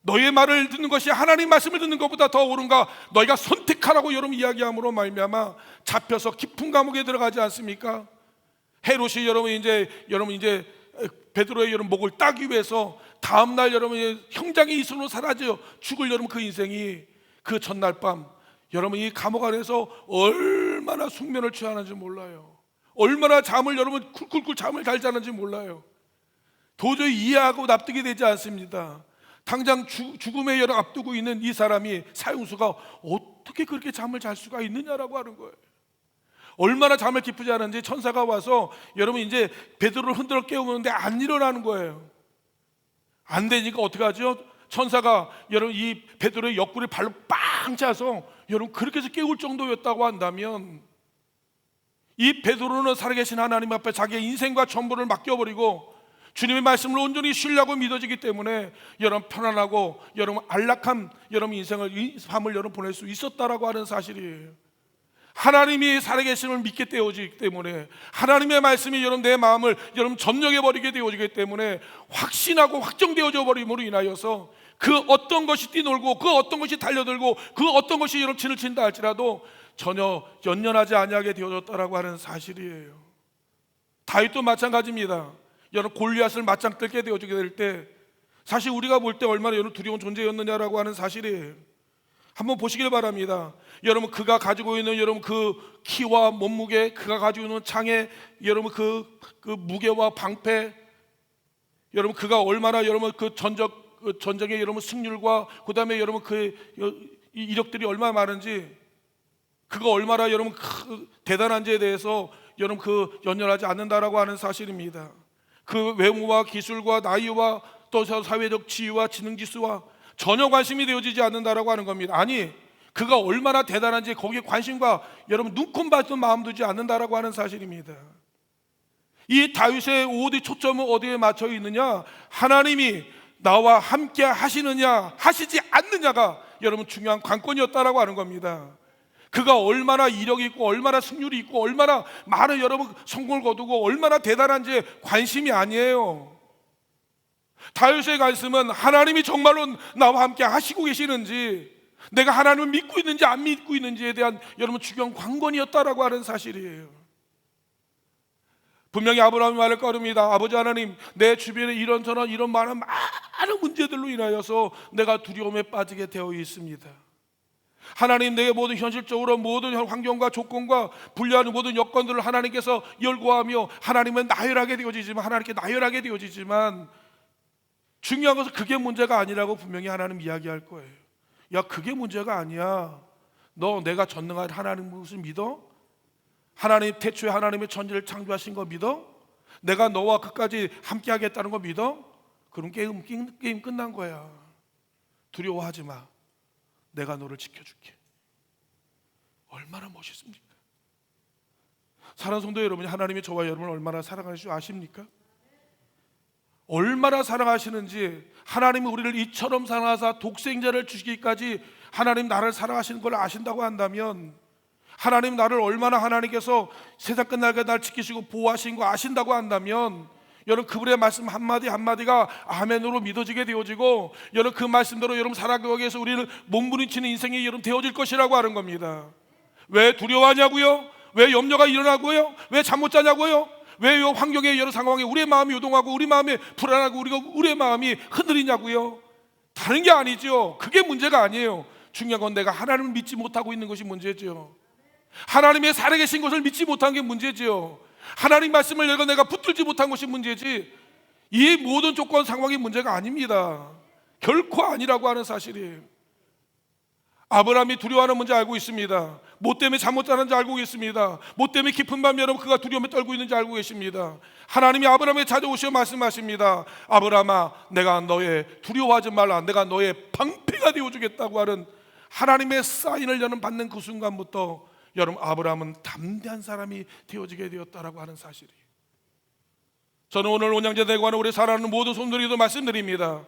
너의 말을 듣는 것이 하나님 말씀을 듣는 것보다 더 옳은가 너희가 선택하라고 여러분 이야기함으로 말미암아 잡혀서 깊은 감옥에 들어가지 않습니까? 헤롯이 여러분 이제 베드로의 여러분 목을 따기 위해서 다음 날 여러분 형장의 이손으로 사라져 죽을 여러분 그 인생이 그 전날 밤 여러분 이 감옥 안에서 얼마나 숙면을 취하는지 몰라요. 얼마나 잠을 여러분 쿨쿨쿨 잠을 잘 자는지 몰라요. 도저히 이해하고 납득이 되지 않습니다. 당장 죽음의 열을 앞두고 있는 이 사람이 사형수가 어떻게 그렇게 잠을 잘 수가 있느냐라고 하는 거예요. 얼마나 잠을 깊지 않은지 천사가 와서 여러분 이제 베드로를 흔들어 깨우는데 안 일어나는 거예요. 안 되니까 어떻게 하죠? 천사가 여러분 이 베드로의 옆구리를 발로 빵 차서 여러분 그렇게 해서 깨울 정도였다고 한다면 이 베드로는 살아계신 하나님 앞에 자기의 인생과 전부를 맡겨버리고 주님의 말씀을 온전히 신뢰하고 믿어지기 때문에 여러분 편안하고 여러분 안락한 여러분 인생을 이 밤을 여러분 보낼 수 있었다라고 하는 사실이에요. 하나님이 살아계심을 믿게 되어지기 때문에 하나님의 말씀이 여러분 내 마음을 여러분 점령해 버리게 되어지기 때문에 확신하고 확정되어져 버림으로 인하여서 그 어떤 것이 뛰놀고 그 어떤 것이 달려들고 그 어떤 것이 여러분 진을 친다 할지라도 전혀 연연하지 아니하게 되어졌다라고 하는 사실이에요. 다윗도 마찬가지입니다. 여러분 골리앗을 맞짱 뜰게 되어지게 될 때 사실 우리가 볼 때 얼마나 여러분 두려운 존재였느냐라고 하는 사실이에요. 한번 보시길 바랍니다. 여러분 그가 가지고 있는 여러분 그 키와 몸무게, 그가 가지고 있는 창의 여러분 그 무게와 방패, 여러분 그가 얼마나 여러분 그 전적 그 전쟁의 여러분 승률과 그다음에 여러분 그 이력들이 얼마나 많은지, 그가 얼마나 여러분 대단한지에 대해서 여러분 그 연연하지 않는다라고 하는 사실입니다. 그 외모와 기술과 나이와 또 사회적 지위와 지능 지수와 전혀 관심이 되어지지 않는다라고 하는 겁니다. 아니, 그가 얼마나 대단한지 거기에 관심과 여러분 눈코 받는 마음 두지 않는다라고 하는 사실입니다. 이 다윗의 오디 초점은 어디에 맞춰 있느냐? 하나님이 나와 함께 하시느냐 하시지 않느냐가 여러분 중요한 관건이었다라고 하는 겁니다. 그가 얼마나 이력이 있고 얼마나 승률이 있고 얼마나 많은 여러분 성공을 거두고 얼마나 대단한지 관심이 아니에요. 다윗의 관심은 하나님이 정말로 나와 함께 하시고 계시는지, 내가 하나님을 믿고 있는지 안 믿고 있는지에 대한 여러분 중요한 관건이었다라고 하는 사실이에요. 분명히 아브라함이 말할 겁니다. 아버지 하나님, 내 주변에 이런저런 이런 많은 문제들로 인하여서 내가 두려움에 빠지게 되어 있습니다. 하나님, 내게 모든 현실적으로 모든 환경과 조건과 불리한 모든 여건들을 하나님께서 열거하며 하나님은 하나님께 나열하게 되어지지만 중요한 것은 그게 문제가 아니라고 분명히 하나님 이야기할 거예요. 야, 그게 문제가 아니야. 너 내가 전능한 하나님 무슨 믿어? 하나님 태초에 하나님의 천지를 창조하신 거 믿어? 내가 너와 끝까지 함께 하겠다는 거 믿어? 그럼 게임 끝난 거야. 두려워하지 마. 내가 너를 지켜줄게. 얼마나 멋있습니까? 사랑하는 성도 여러분, 하나님이 저와 여러분을 얼마나 사랑하실 줄 아십니까? 얼마나 사랑하시는지, 하나님이 우리를 이처럼 사랑하사 독생자를 주시기까지 하나님 나를 사랑하시는 걸 아신다고 한다면, 하나님 나를 얼마나 하나님께서 세상 끝날까지 날 지키시고 보호하신 거 아신다고 한다면, 여러분 그분의 말씀 한마디 한마디가 아멘으로 믿어지게 되어지고, 여러분 그 말씀대로 여러분 살아가기 위해서 우리는 몸부림치는 인생이 여러분 되어질 것이라고 하는 겁니다. 왜 두려워하냐고요? 왜 염려가 일어나고요? 왜 잠 못 자냐고요? 왜 환경의 여러 상황에 우리의 마음이 요동하고 우리 마음이 불안하고 우리의 마음이 흔들리냐고요? 다른 게 아니죠. 그게 문제가 아니에요. 중요한 건 내가 하나님을 믿지 못하고 있는 것이 문제죠. 하나님의 살아계신 것을 믿지 못한 게 문제죠. 하나님 말씀을 내가 붙들지 못한 것이 문제지, 이 모든 조건 상황이 문제가 아닙니다. 결코 아니라고 하는 사실이에요. 아브라함이 두려워하는 문제 알고 있습니다. 뭐 때문에 잠 못 자는지 알고 계십니다. 뭐 때문에 깊은 밤 여러분 그가 두려움에 떨고 있는지 알고 계십니다. 하나님이 아브라함에게 찾아오시어 말씀하십니다. 아브라함아, 내가 너의 두려워하지 말라, 내가 너의 방패가 되어주겠다고 하는 하나님의 사인을 여러분 받는 그 순간부터 여러분 아브라함은 담대한 사람이 되어지게 되었다라고 하는 사실이에요. 저는 오늘 온양제 대관에 우리 사랑하는 모든 성도들에게도 말씀드립니다.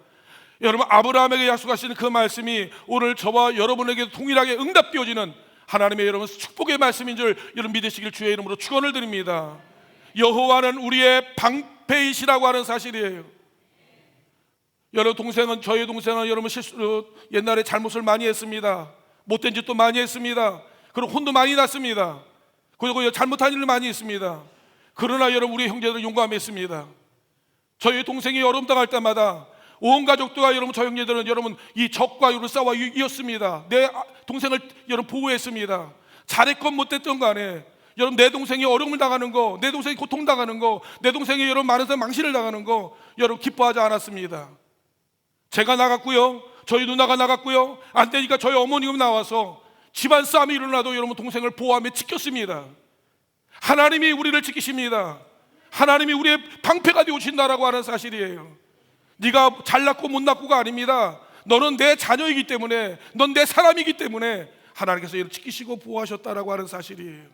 여러분 아브라함에게 약속하시는 그 말씀이 오늘 저와 여러분에게 동일하게 응답되어지는 하나님의 여러분 축복의 말씀인 줄 여러분 믿으시길 주의 이름으로 축원을 드립니다. 여호와는 우리의 방패이시라고 하는 사실이에요. 저희 동생은 여러분 옛날에 잘못을 많이 했습니다. 못된 짓도 많이 했습니다. 그리고 혼도 많이 났습니다. 그리고 잘못한 일을 많이 했습니다. 그러나 여러분 우리 형제들은 용감했습니다. 저희 동생이 어려움 당할 때마다 온 가족들과 여러분 저 형제들은 여러분 이 적과 여러분 싸워 이었습니다. 내 동생을 여러분 보호했습니다. 잘했건 못했던 간에 여러분 내 동생이 어려움을 당하는 거, 내 동생이 고통 당하는 거, 내 동생이 여러분 많은 사람 망신을 당하는 거 여러분 기뻐하지 않았습니다. 제가 나갔고요, 저희 누나가 나갔고요, 안 되니까 저희 어머니가 나와서 집안 싸움이 일어나도 여러분 동생을 보호하며 지켰습니다. 하나님이 우리를 지키십니다. 하나님이 우리의 방패가 되어주신다라고 하는 사실이에요. 네가 잘났고 못났고가 아닙니다. 너는 내 자녀이기 때문에, 넌 내 사람이기 때문에 하나님께서 이를 지키시고 보호하셨다라고 하는 사실이에요.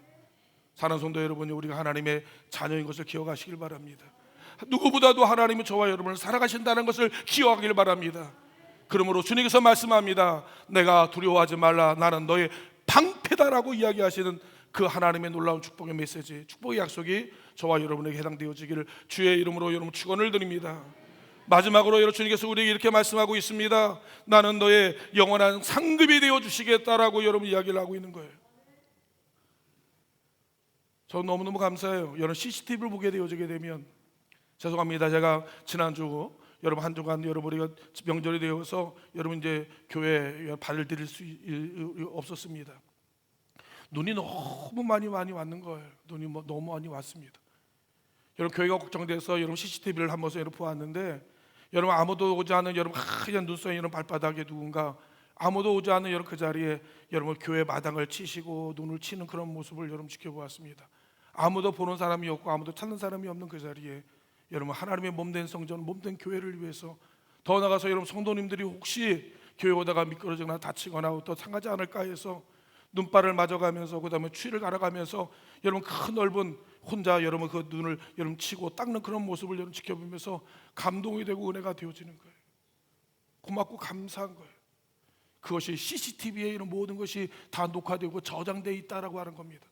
사랑하는 성도 여러분, 우리가 하나님의 자녀인 것을 기억하시길 바랍니다. 누구보다도 하나님은 저와 여러분을 사랑하신다는 것을 기억하길 바랍니다. 그러므로 주님께서 말씀합니다. 내가 두려워하지 말라, 나는 너의 방패다라고 이야기하시는 그 하나님의 놀라운 축복의 메시지, 축복의 약속이 저와 여러분에게 해당되어지기를 주의 이름으로 여러분 축원을 드립니다. 마지막으로 여러분 주님께서 우리에게 이렇게 말씀하고 있습니다. 나는 너의 영원한 상급이 되어 주시겠다라고 여러분 이야기를 하고 있는 거예요. 저 너무너무 감사해요. 여러분 CCTV를 보게 되어지게 되면, 죄송합니다. 제가 지난주 여러분 한 주간 여러분 우리가 명절이 되어서 여러분 이제 교회 발을 들일 수 없었습니다. 눈이 너무 많이 왔는 거예요. 눈이 너무 많이 왔습니다. 여러분 교회가 걱정돼서 여러분 CCTV를 한번 여러분 보았는데, 여러분 아무도 오지 않는 여러분 하얀 눈썹이 여러분 발바닥에 누군가 아무도 오지 않는 여러분 그 자리에 여러분 교회 마당을 치시고 눈을 치는 그런 모습을 여러분 지켜보았습니다. 아무도 보는 사람이 없고 아무도 찾는 사람이 없는 그 자리에 여러분 하나님의 몸된 성전, 몸된 교회를 위해서 더 나아가서 여러분 성도님들이 혹시 교회 오다가 미끄러지거나 다치거나 또 상하지 않을까 해서 눈발을 맞아가면서 그다음에 추위를 갈아가면서 여러분 큰 넓은 혼자 여러분 그 눈을 여러분 치고 닦는 그런 모습을 여러분 지켜보면서 감동이 되고 은혜가 되어지는 거예요. 고맙고 감사한 거예요. 그것이 CCTV에 이런 모든 것이 다 녹화되고 저장되어 있다라고 하는 겁니다.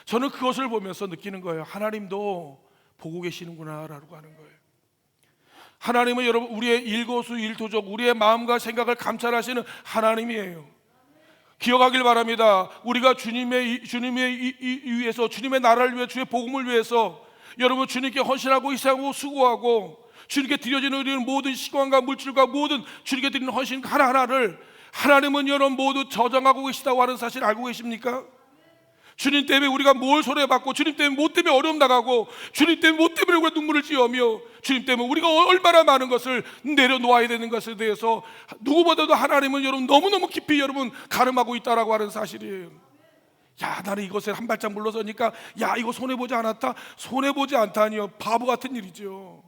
저는 그것을 보면서 느끼는 거예요. 하나님도 보고 계시는구나라고 하는 거예요. 하나님은 여러분 우리의 일거수일투족, 우리의 마음과 생각을 감찰하시는 하나님이에요. 기억하길 바랍니다. 우리가 주님의 위해서, 주님의 나라를 위해, 주의 복음을 위해서 여러분 주님께 헌신하고 희생하고 수고하고 주님께 드려지는 우리는 모든 시간과 물질과 모든 주님께 드리는 헌신 하나하나를 하나님은 여러분 모두 저장하고 계시다고 하는 사실 알고 계십니까? 주님 때문에 우리가 뭘 손해받고, 주님 때문에 뭐 때문에 어려움 나가고, 주님 때문에 뭐 때문에 우리가 눈물을 찌으며, 주님 때문에 우리가 얼마나 많은 것을 내려놓아야 되는 것에 대해서 누구보다도 하나님은 여러분 너무너무 깊이 여러분 가름하고 있다라고 하는 사실이에요. 야, 나는 이것에 한 발짝 물러서니까 야, 이거 손해보지 않았다? 손해보지 않다니요, 바보 같은 일이죠.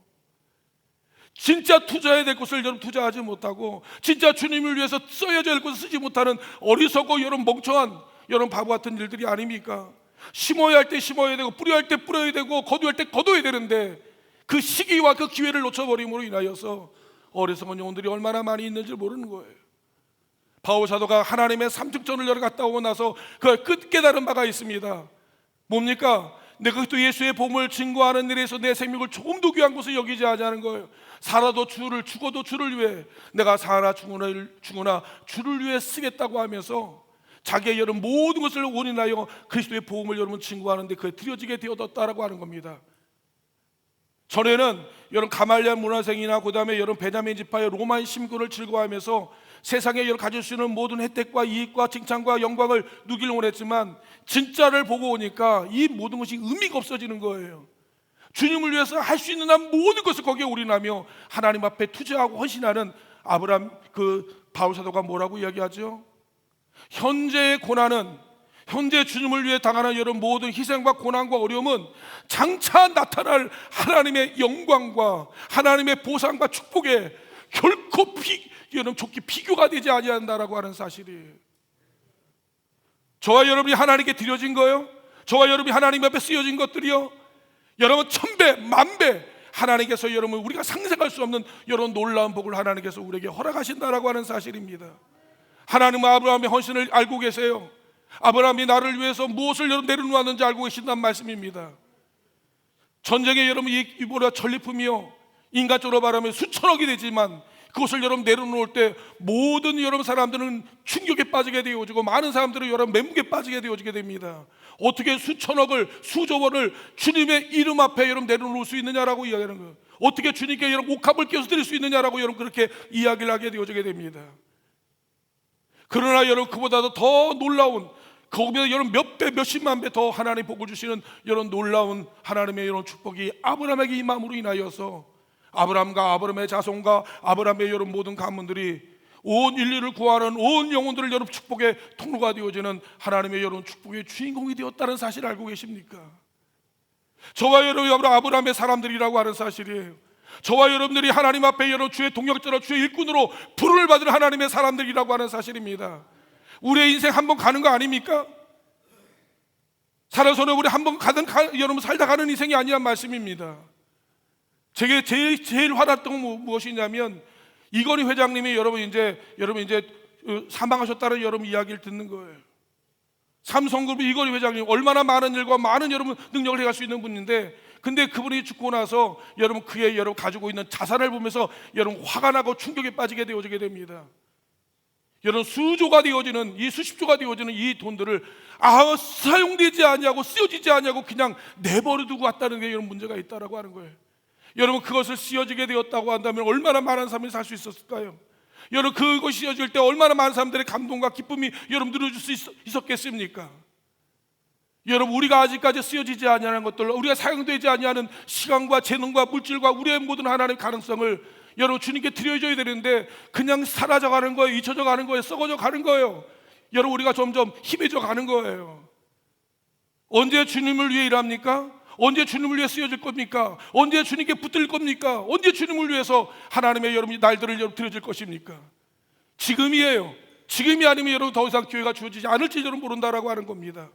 진짜 투자해야 될 것을 여러분 투자하지 못하고, 진짜 주님을 위해서 써야 될 것을 쓰지 못하는 어리석고 여러분 멍청한 여러분 바보 같은 일들이 아닙니까? 심어야 할 때 심어야 되고, 뿌려야 할 때 뿌려야 되고, 거둬야 할 때 거둬야 되는데 그 시기와 그 기회를 놓쳐버림으로 인하여서 어리석은 영혼들이 얼마나 많이 있는지 모르는 거예요. 바울 사도가 하나님의 삼층전을 여러 갔다 오고 나서 그 끝 깨달은 바가 있습니다. 뭡니까? 내가 또 예수의 복음을 증거하는 일에서 내 생명을 조금도 귀한 것을 여기지 않는 거예요. 살아도 주를, 죽어도 주를 위해, 내가 살아 죽으나 주를 위해 쓰겠다고 하면서 자기의 여러분 모든 것을 원인하여 그리스도의 복음을 여러분 증거하는데 그에 드려지게 되어졌다라고 하는 겁니다. 전에는 여러분 가말리안 문화생이나 그 다음에 여러분 베냐민 지파의 로마인 심군을 즐거워하면서 세상에 여러분 가질 수 있는 모든 혜택과 이익과 칭찬과 영광을 누기를 원했지만 진짜를 보고 오니까 이 모든 것이 의미가 없어지는 거예요. 주님을 위해서 할 수 있는 한 모든 것을 거기에 올인하며 하나님 앞에 투자하고 헌신하는 아브라함 그 바울 사도가 뭐라고 이야기하죠? 현재의 고난은, 현재 주님을 위해 당하는 여러분 모든 희생과 고난과 어려움은 장차 나타날 하나님의 영광과 하나님의 보상과 축복에 결코 여러분 좋게 비교가 되지 아니한다라고 하는 사실이에요. 저와 여러분이 하나님께 드려진 거요, 저와 여러분이 하나님 앞에 쓰여진 것들이요, 여러분 천배 만배 하나님께서 여러분 우리가 상상할 수 없는 여러분 놀라운 복을 하나님께서 우리에게 허락하신다라고 하는 사실입니다. 하나님은 아브라함의 헌신을 알고 계세요. 아브라함이 나를 위해서 무엇을 여러분 내려놓았는지 알고 계신다는 말씀입니다. 전쟁에 여러분 이보다 전리품이요, 인간적으로 말하면 수천억이 되지만 그것을 여러분 내려놓을 때 모든 여러분 사람들은 충격에 빠지게 되어지고 많은 사람들은 여러분 멘붕에 빠지게 되어지게 됩니다. 어떻게 수천억을, 수조원을 주님의 이름 앞에 여러분 내려놓을 수 있느냐라고 이야기하는 거예요. 어떻게 주님께 여러분 옥합을 끼워서 드릴 수 있느냐라고 여러분 그렇게 이야기를 하게 되어지게 됩니다. 그러나 여러분 그보다도 더 놀라운, 거기보다 여러분 몇 배, 몇십만 배 더 하나님 복을 주시는 이런 놀라운 하나님의 이런 축복이 아브라함에게 임함으로 인하여서 아브라함과 아브라함의 자손과 아브라함의 여러분 모든 가문들이 온 인류를 구하는 온 영혼들을 여러분 축복의 통로가 되어지는 하나님의 여러분 축복의 주인공이 되었다는 사실을 알고 계십니까? 저와 여러분 아브라함의 사람들이라고 하는 사실이에요. 저와 여러분들이 하나님 앞에 여러분 주의 동역자로, 주의 일꾼으로 부름을 받은 하나님의 사람들이라고 하는 사실입니다. 우리의 인생 한 번 가는 거 아닙니까? 살아서는 우리 한 번 여러분 살다 가는 인생이 아니란 말씀입니다. 제게 제일 화났던 건 무엇이냐면 이건희 회장님이 여러분 이제 사망하셨다는 여러분 이야기를 듣는 거예요. 삼성그룹 이건희 회장님 얼마나 많은 일과 많은 여러분 능력을 해갈 수 있는 분인데, 근데 그분이 죽고 나서 여러분 그의 여러분 가지고 있는 자산을 보면서 여러분 화가 나고 충격에 빠지게 되어지게 됩니다. 여러분 수조가 되어지는 이 수십조가 되어지는 이 돈들을 사용되지 않냐고 쓰여지지 않냐고 그냥 내버려 두고 왔다는 게 이런 문제가 있다라고 하는 거예요. 여러분 그것을 쓰여지게 되었다고 한다면 얼마나 많은 사람이 살 수 있었을까요? 여러분 그것이 쓰여질 때 얼마나 많은 사람들의 감동과 기쁨이 여러분 누려줄 수 있었겠습니까? 여러분, 우리가 아직까지 쓰여지지 아니하는 것들, 우리가 사용되지 아니하는 시간과 재능과 물질과 우리의 모든 하나님의 가능성을 여러분 주님께 드려줘야 되는데 그냥 사라져 가는 거예요. 잊혀져 가는 거예요. 썩어져 가는 거예요. 여러분, 우리가 점점 희미해져 가는 거예요. 언제 주님을 위해 일합니까? 언제 주님을 위해 쓰여질 겁니까? 언제 주님께 붙들 겁니까? 언제 주님을 위해서 하나님의 여러분이 날들을 여러분 드려질 것입니까? 지금이에요. 지금이 아니면 여러분 더 이상 기회가 주어지지 않을지 여러분 모른다라고 하는 겁니다.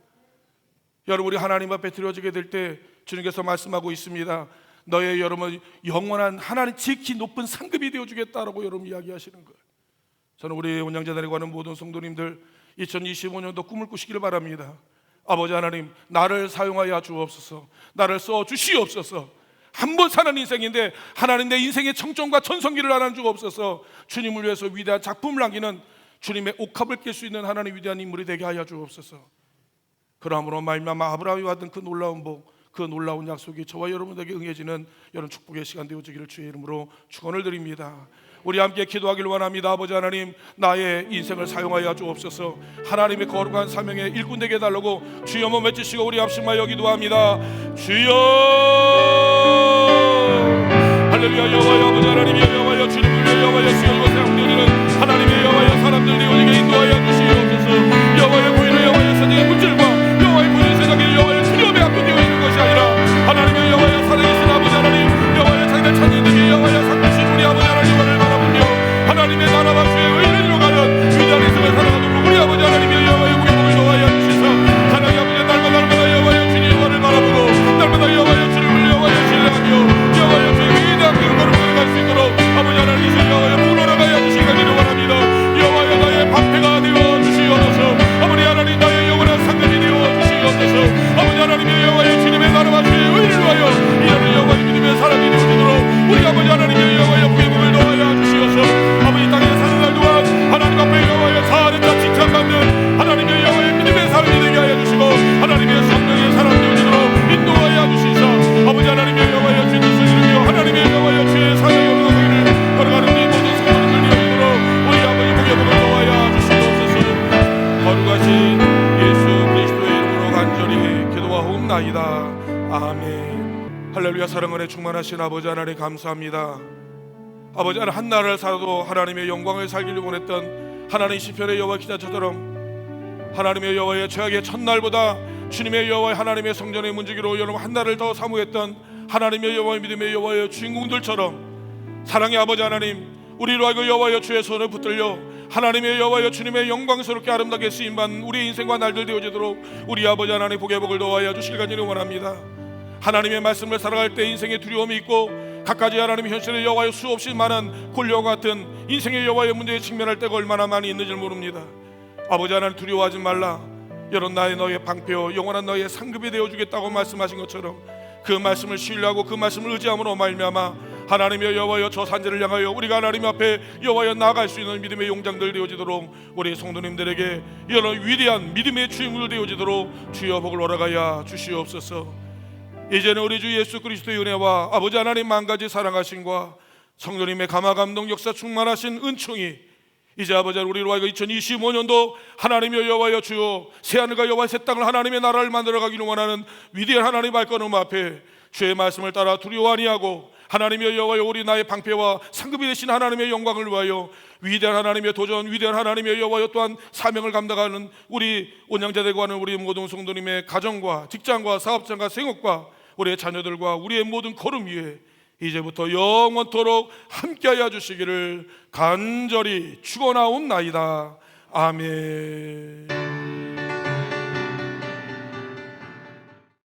여러분, 우리 하나님 앞에 드려지게 될 때 주님께서 말씀하고 있습니다. 너의 여러분 영원한 하나님 지극히 높은 상급이 되어주겠다라고 여러분 이야기하시는 거예요. 저는 우리 온양재단에 관한 모든 성도님들 2025년도 꿈을 꾸시기를 바랍니다. 아버지 하나님, 나를 사용하여 주옵소서. 나를 써 주시옵소서. 한 번 사는 인생인데 하나님 내 인생의 청정과 전성기를 나눠 주옵소서. 주님을 위해서 위대한 작품을 남기는 주님의 옥합을 깰 수 있는 하나님 위대한 인물이 되게 하여 주옵소서. 그러므로 말미암아 아브라함이 받은 그 놀라운 복, 그 놀라운 약속이 저와 여러분에게 응해지는 여러분 축복의 시간 되어지기를 주의 이름으로 축원을 드립니다. 우리 함께 기도하기를 원합니다. 아버지 하나님, 나의 인생을 사용하여 주옵소서. 하나님의 거룩한 사명에 일꾼 되게 해달라고 주여 한번 외치시고 우리 합심하여 기도합니다. 주여, 할렐루야. 여호와여 아버지 하나님, 여호와여 주님을 위해 여호와여 주여 이곳에 함께하는 하나님의 여호와여 사람들 되어지게 인도하여 주시옵소서. 여호와의 보이는 여호와의 세상의 물질과 여호와의 보이는 세상의 여호와의 두려움에 압도되어 있는 것이 아니라 하나님의 여호와여 살아계신 아버지 하나님, 여호와의 자기들 찾는 데에 여호와여 삼으신 우리 아버지 하나님을 바라보며 하나님의 나라와 주의 의를 이루어가는 위대한 인생을 살아가도록 우리 아버지 하나님의 여호와의 복을 여호와여 주시사 하나님 아버지 날마다 여호와여 주님 여호와를 바라보고 날마다 여호와여 주님을 여호와여 신뢰하며 여호와여 주의 위대한 그릇을 걸어갈 수 있도록 아버지 하나님께서 여호와여 복을 얻어가여 주시기를 원합니다. 여호와여 나의 방패가 되어 주시옵소서. 아버지 하나님, 나의 영원한 상급이 되어 주시옵소서. 아버지 하나님의 여호와여 주님의 나라와 주의 의를 위하여 이러는 여호와의 믿음의 사람이 되어주도록 우리 아버지 하나님의 여호와여 복의 복을 넣어야 주시옵소서. 아버지 땅에 사는 날 동안 하나님 앞에 여호와여 사하는 자 칭찬받는 하나님의 여호와의 믿음의 사람이 되게 하여 주시고 하나님의 성령의 사람 되어주도록 인도하여 주시사 아버지 하나님의 여호와여 주의 뜻을 이루며 하나님의 여호와여 주의 사랑의 영광을 걸어가는 우리 모든 성도들 되어주도록 우리 아버지 복의 복을 넣어야 주시옵소서. 거룩하신 예수 그리스도의 이름으로 간절히 기도하옵나이다. 아멘. 할렐루야. 사랑은혜 충만하신 아버지 하나님 감사합니다. 아버지 하나님, 한 날을 살아도 하나님의 영광을 살기를 원했던 하나님 시편의 여호와 기자처럼 하나님의 여호와의 죄악의 첫날보다 주님의 여호와의 하나님의 성전의 문지기로 여러분 한 날을 더 사모했던 하나님의 여호와의 믿음의 여호와의 주인공들처럼 사랑의 아버지 하나님, 우리로 하여금 여호와의 주의 손을 붙들려 하나님의 여호와여 주님의 영광스럽게 아름답게 쓰임받는 우리의 인생과 날들 되어지도록 우리 아버지 하나님 복의 복을 넣어야 주실 간절히 원합니다. 하나님의 말씀을 살아갈 때 인생의 두려움이 있고 갖가지 하나님의 현실의 여호와여 수없이 많은 곤룡 같은 인생의 여호와의 문제에 직면할 때가 얼마나 많이 있는지 모릅니다. 아버지 하나님, 두려워하지 말라. 여러분, 나의 너의 방패요 영원한 너의 상급이 되어주겠다고 말씀하신 것처럼 그 말씀을 신뢰하고 그 말씀을 의지함으로 말미암아 하나님의 여호와여 저 산지를 향하여 우리가 하나님 앞에 여호와여 나아갈 수 있는 믿음의 용장들 되어지도록 우리 성도님들에게 이런 위대한 믿음의 주인물 되어지도록 주여 복을 허락하여 주시옵소서. 이제는 우리 주 예수 그리스도의 은혜와 아버지 하나님 만가지 사랑하심과 성도님의 감화 감동 역사 충만하신 은총이 이제 아버지 우리로 하여금 2025년도 하나님의 여호와여 주여 새하늘과 여호와의 새 땅을 하나님의 나라를 만들어가기를 원하는 위대한 하나님 발걸음 앞에 주의 말씀을 따라 두려워 아니하고 하나님의 여호와여 우리 나의 방패와 상급이 되신 하나님의 영광을 위하여 위대한 하나님의 도전, 위대한 하나님의 여호와여 또한 사명을 감당하는 우리 온양자들과 하는 우리 모든 성도님의 가정과 직장과 사업장과 생업과 우리의 자녀들과 우리의 모든 걸음 위에 이제부터 영원토록 함께하여 주시기를 간절히 축원하옵나이다. 아멘.